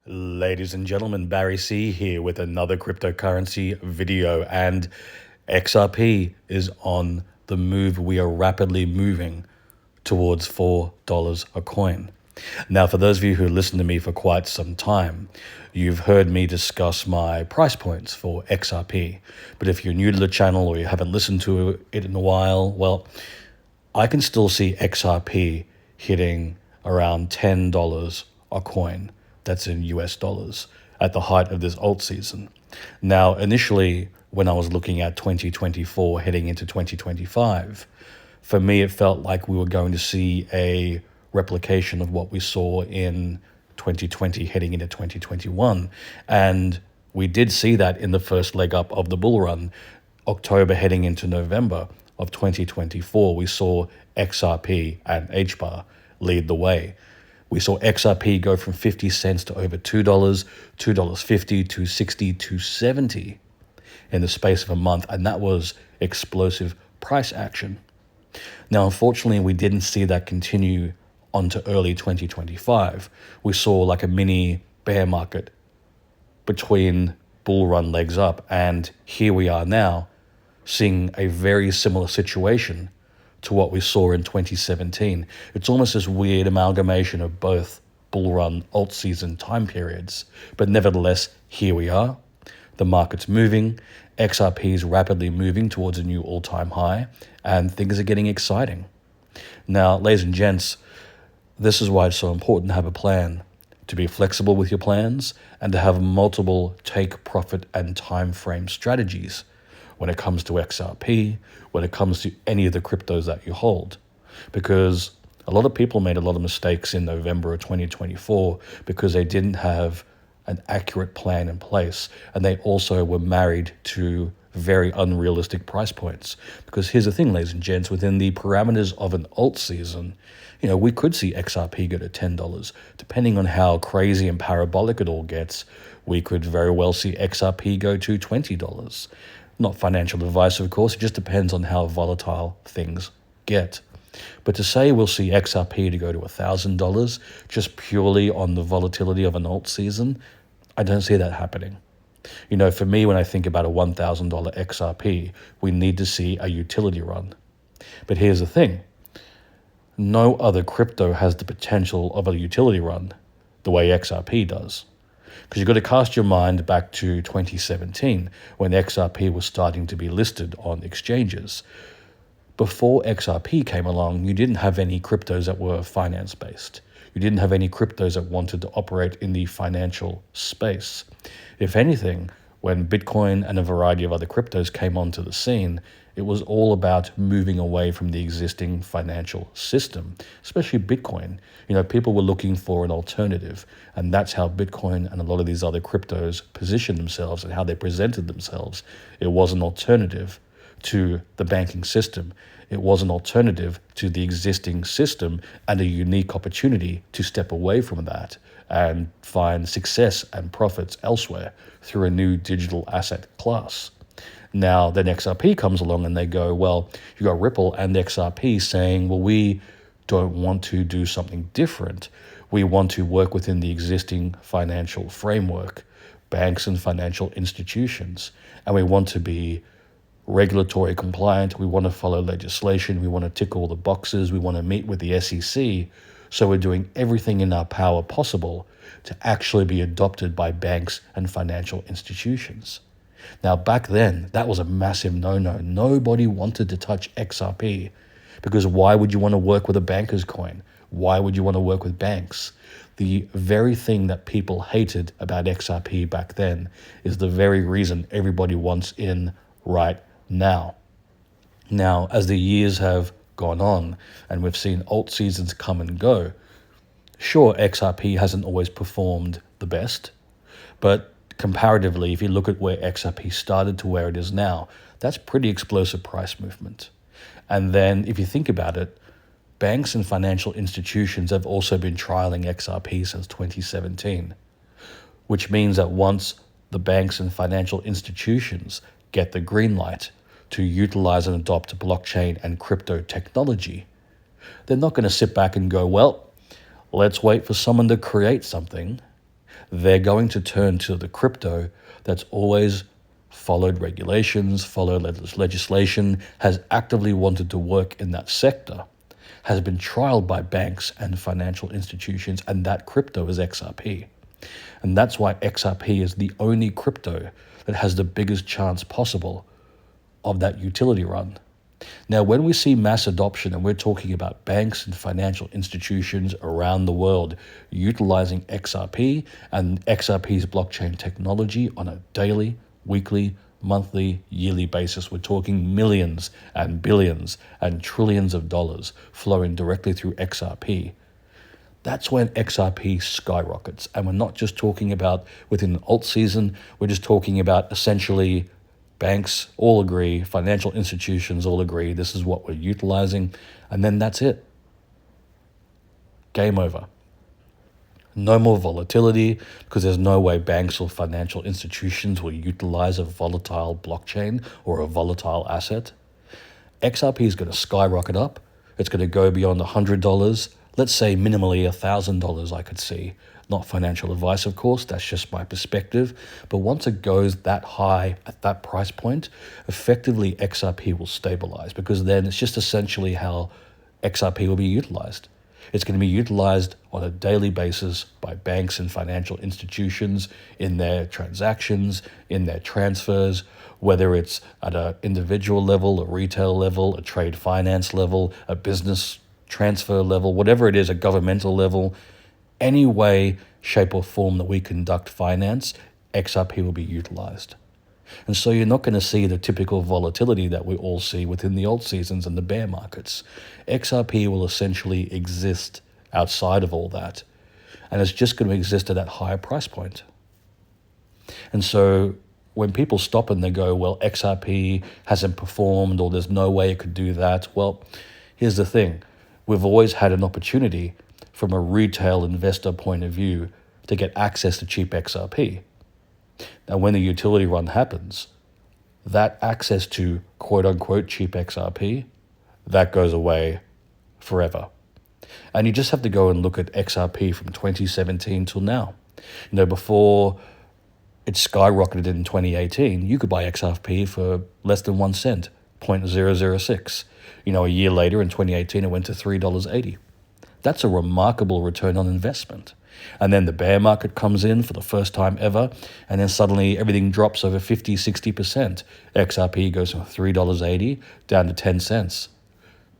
Ladies and gentlemen, Barry C here with another cryptocurrency video, and XRP is on the move. We are rapidly moving towards $4 a coin. Now, for those of you who listen to me for quite some time, you've heard me discuss my price points for XRP. But if you're new to the channel or you haven't listened to it in a while, well, I can still see XRP hitting around $10 a coin. That's in US dollars at the height of this alt season. Now, initially, when I was looking at 2024 heading into 2025, for me, it felt like we were going to see a replication of what we saw in 2020 heading into 2021. And we did see that in the first leg up of the bull run, October heading into November of 2024, we saw XRP and HBAR lead the way. We saw XRP go from 50 cents to over $2, $2.50, $2.60, $2.70 in the space of a month, and that was explosive price action. Now, unfortunately, we didn't see that continue onto early 2025. We saw like a mini bear market between bull run legs up, and here we are now seeing a very similar situation to what we saw in 2017. It's almost this weird amalgamation of both bull run alt season time periods, but nevertheless, here we are. The market's moving, XRP is rapidly moving towards a new all-time high, and things are getting exciting. Now, ladies and gents, this is why it's so important to have a plan, to be flexible with your plans, and to have multiple take, profit, and time frame strategies when it comes to XRP, when it comes to any of the cryptos that you hold. Because a lot of people made a lot of mistakes in November of 2024 because they didn't have an accurate plan in place. And they also were married to very unrealistic price points. Because here's the thing, ladies and gents, within the parameters of an alt season, we could see XRP go to $10. Depending on how crazy and parabolic it all gets, we could very well see XRP go to $20. Not financial advice, of course, it just depends on how volatile things get. But to say we'll see XRP to go to $1,000 just purely on the volatility of an alt season, I don't see that happening. For me, when I think about a $1,000 XRP, we need to see a utility run. But here's the thing. No other crypto has the potential of a utility run the way XRP does. Because you've got to cast your mind back to 2017 when XRP was starting to be listed on exchanges. Before XRP came along, you didn't have any cryptos that were finance-based. You didn't have any cryptos that wanted to operate in the financial space. If anything, when Bitcoin and a variety of other cryptos came onto the scene, it was all about moving away from the existing financial system, especially Bitcoin. People were looking for an alternative, and that's how Bitcoin and a lot of these other cryptos positioned themselves and how they presented themselves. It was an alternative to the banking system. It was an alternative to the existing system and a unique opportunity to step away from that and find success and profits elsewhere through a new digital asset class. Now, then XRP comes along and they go, well, you got Ripple and XRP saying, well, we don't want to do something different. We want to work within the existing financial framework, banks and financial institutions, and we want to be regulatory compliant. We want to follow legislation. We want to tick all the boxes. We want to meet with the SEC. So we're doing everything in our power possible to actually be adopted by banks and financial institutions. Now, back then, that was a massive no-no. Nobody wanted to touch XRP because why would you want to work with a banker's coin? Why would you want to work with banks? The very thing that people hated about XRP back then is the very reason everybody wants in right now. Now, as the years have gone on and we've seen alt seasons come and go, sure, XRP hasn't always performed the best, but comparatively, if you look at where XRP started to where it is now, that's pretty explosive price movement. And then if you think about it, banks and financial institutions have also been trialing XRP since 2017, which means that once the banks and financial institutions get the green light to utilize and adopt blockchain and crypto technology, they're not going to sit back and go, well, let's wait for someone to create something they're going to turn to the crypto that's always followed regulations, followed legislation, has actively wanted to work in that sector, has been trialed by banks and financial institutions, and that crypto is XRP. And that's why XRP is the only crypto that has the biggest chance possible of that utility run. Now, when we see mass adoption, and we're talking about banks and financial institutions around the world utilizing XRP and XRP's blockchain technology on a daily, weekly, monthly, yearly basis, we're talking millions and billions and trillions of dollars flowing directly through XRP. That's when XRP skyrockets. And we're not just talking about within the alt season, we're just talking about essentially banks all agree, financial institutions all agree, this is what we're utilizing, and then that's it. Game over. No more volatility, because there's no way banks or financial institutions will utilize a volatile blockchain or a volatile asset. XRP is going to skyrocket up. It's going to go beyond $100. Let's say minimally $1,000 I could see. Not financial advice, of course, that's just my perspective. But once it goes that high at that price point, effectively XRP will stabilize, because then it's just essentially how XRP will be utilized. It's going to be utilized on a daily basis by banks and financial institutions in their transactions, in their transfers, whether it's at an individual level, a retail level, a trade finance level, a business transfer level, whatever it is, a governmental level. Any way, shape, or form that we conduct finance, XRP will be utilized. And so you're not going to see the typical volatility that we all see within the alt seasons and the bear markets. XRP will essentially exist outside of all that. And it's just going to exist at that higher price point. And so when people stop and they go, well, XRP hasn't performed, or there's no way it could do that. Well, here's the thing. We've always had an opportunity from a retail investor point of view to get access to cheap XRP. Now, when the utility run happens, that access to quote-unquote cheap XRP, that goes away forever. And you just have to go and look at XRP from 2017 till now. Before it skyrocketed in 2018, you could buy XRP for less than 1 cent, 0.006. A year later in 2018, it went to $3.80. That's a remarkable return on investment. And then the bear market comes in for the first time ever, and then suddenly everything drops over 50, 60%. XRP goes from $3.80 down to 10 cents.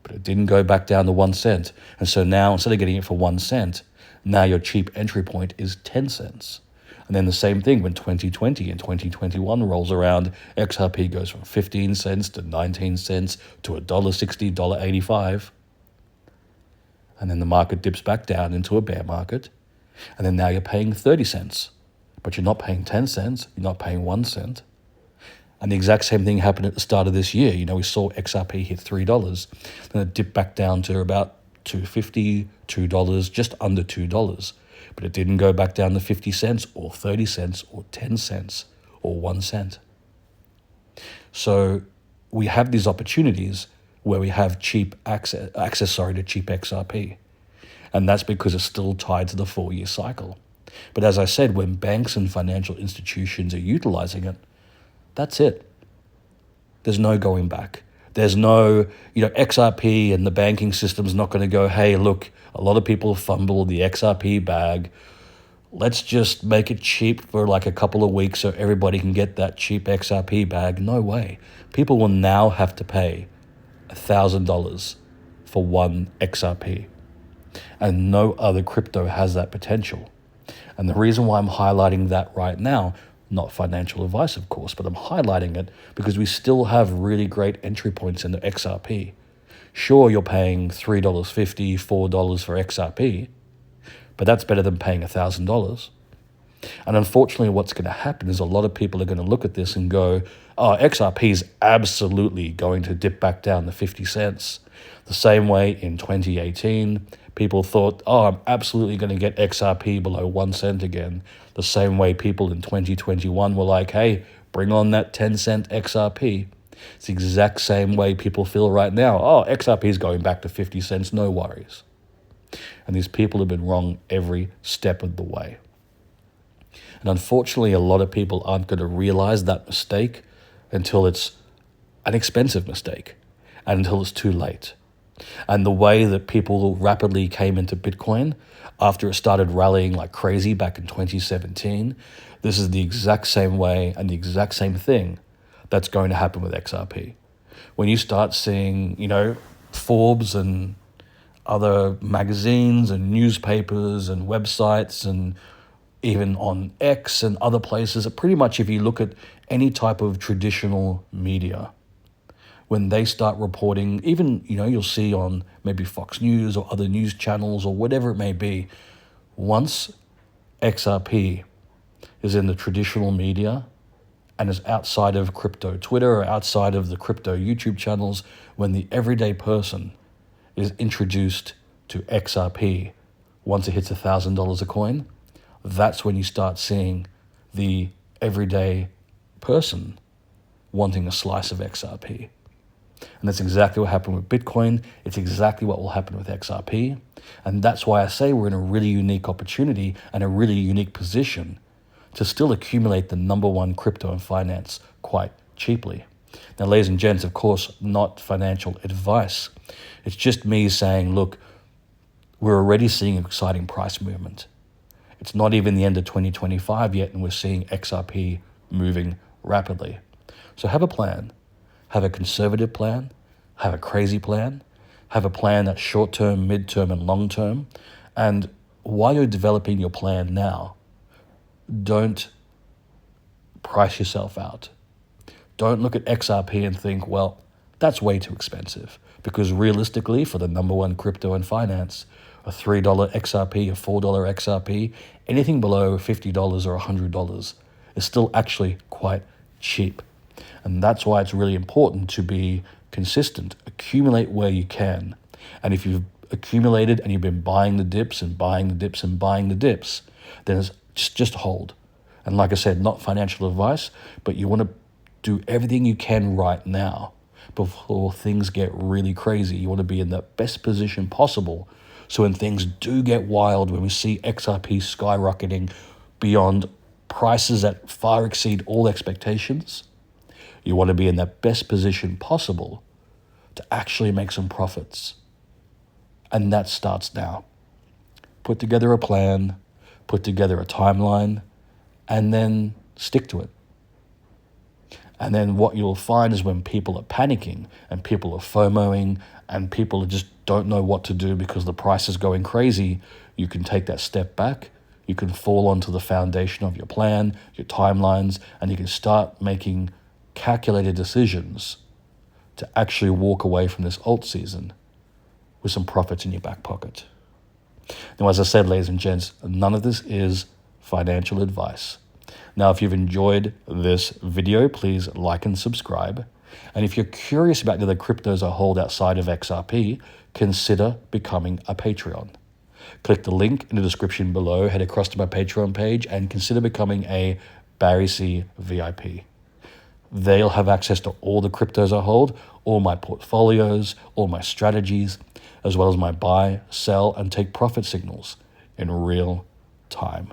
But it didn't go back down to 1 cent. And so now, instead of getting it for 1 cent, now your cheap entry point is 10 cents. And then the same thing when 2020 and 2021 rolls around, XRP goes from 15 cents to 19 cents to $1.60, $1.85. And then the market dips back down into a bear market. And then now you're paying 30 cents. But you're not paying 10 cents. You're not paying 1 cent. And the exact same thing happened at the start of this year. We saw XRP hit $3. Then it dipped back down to about $2.50, $2, just under $2. But it didn't go back down to 50 cents or 30 cents or 10 cents or 1 cent. So we have these opportunities where we have cheap access to cheap XRP. And that's because it's still tied to the 4-year cycle. But as I said, when banks and financial institutions are utilizing it, that's it. There's no going back. There's no, XRP and the banking system's not going to go, hey, look, a lot of people fumble the XRP bag. Let's just make it cheap for like a couple of weeks so everybody can get that cheap XRP bag. No way. People will now have to pay $1,000 for 1 XRP. And no other crypto has that potential. And the reason why I'm highlighting that right now, not financial advice, of course, but I'm highlighting it because we still have really great entry points in the XRP. Sure, you're paying $3.50, $4 for XRP, but that's better than paying $1,000. And unfortunately, what's going to happen is a lot of people are going to look at this and go, oh, XRP is absolutely going to dip back down to 50 cents. The same way in 2018, people thought, oh, I'm absolutely going to get XRP below 1 cent again. The same way people in 2021 were like, hey, bring on that 10-cent XRP. It's the exact same way people feel right now. Oh, XRP is going back to 50 cents, no worries. And these people have been wrong every step of the way. And unfortunately, a lot of people aren't going to realize that mistake until it's an expensive mistake and until it's too late. And the way that people rapidly came into Bitcoin after it started rallying like crazy back in 2017, this is the exact same way and the exact same thing that's going to happen with XRP. When you start seeing, Forbes and other magazines and newspapers and websites and even on X and other places, pretty much if you look at any type of traditional media, when they start reporting, even, you'll see on maybe Fox News or other news channels or whatever it may be, once XRP is in the traditional media and is outside of crypto Twitter or outside of the crypto YouTube channels, when the everyday person is introduced to XRP once it hits $1,000 a coin, that's when you start seeing the everyday person wanting a slice of XRP. And that's exactly what happened with Bitcoin. It's exactly what will happen with XRP. And that's why I say we're in a really unique opportunity and a really unique position to still accumulate the number one crypto and finance quite cheaply. Now, ladies and gents, of course, not financial advice. It's just me saying, look, we're already seeing exciting price movement. It's not even the end of 2025 yet, and we're seeing XRP moving rapidly. So have a plan. Have a conservative plan, have a crazy plan, have a plan that's short-term, mid-term, and long-term. And while you're developing your plan now, don't price yourself out. Don't look at XRP and think, well, that's way too expensive. Because realistically, for the number one crypto and finance, a $3 XRP, a $4 XRP, anything below $50 or $100 is still actually quite cheap. And that's why it's really important to be consistent. Accumulate where you can. And if you've accumulated and you've been buying the dips and buying the dips and buying the dips, then it's just hold. And like I said, not financial advice, but you want to do everything you can right now before things get really crazy. You want to be in the best position possible. So when things do get wild, when we see XRP skyrocketing beyond prices that far exceed all expectations, you want to be in the best position possible to actually make some profits. And that starts now. Put together a plan, put together a timeline, and then stick to it. And then what you'll find is when people are panicking and people are FOMOing and people just don't know what to do because the price is going crazy, you can take that step back. You can fall onto the foundation of your plan, your timelines, and you can start making calculated decisions to actually walk away from this alt season with some profits in your back pocket. Now, as I said, ladies and gents, none of this is financial advice. Now, if you've enjoyed this video, please like and subscribe. And if you're curious about the other cryptos I hold outside of XRP, consider becoming a Patreon. Click the link in the description below, head across to my Patreon page, and consider becoming a Barry C VIP. They'll have access to all the cryptos I hold, all my portfolios, all my strategies, as well as my buy, sell, and take profit signals in real time.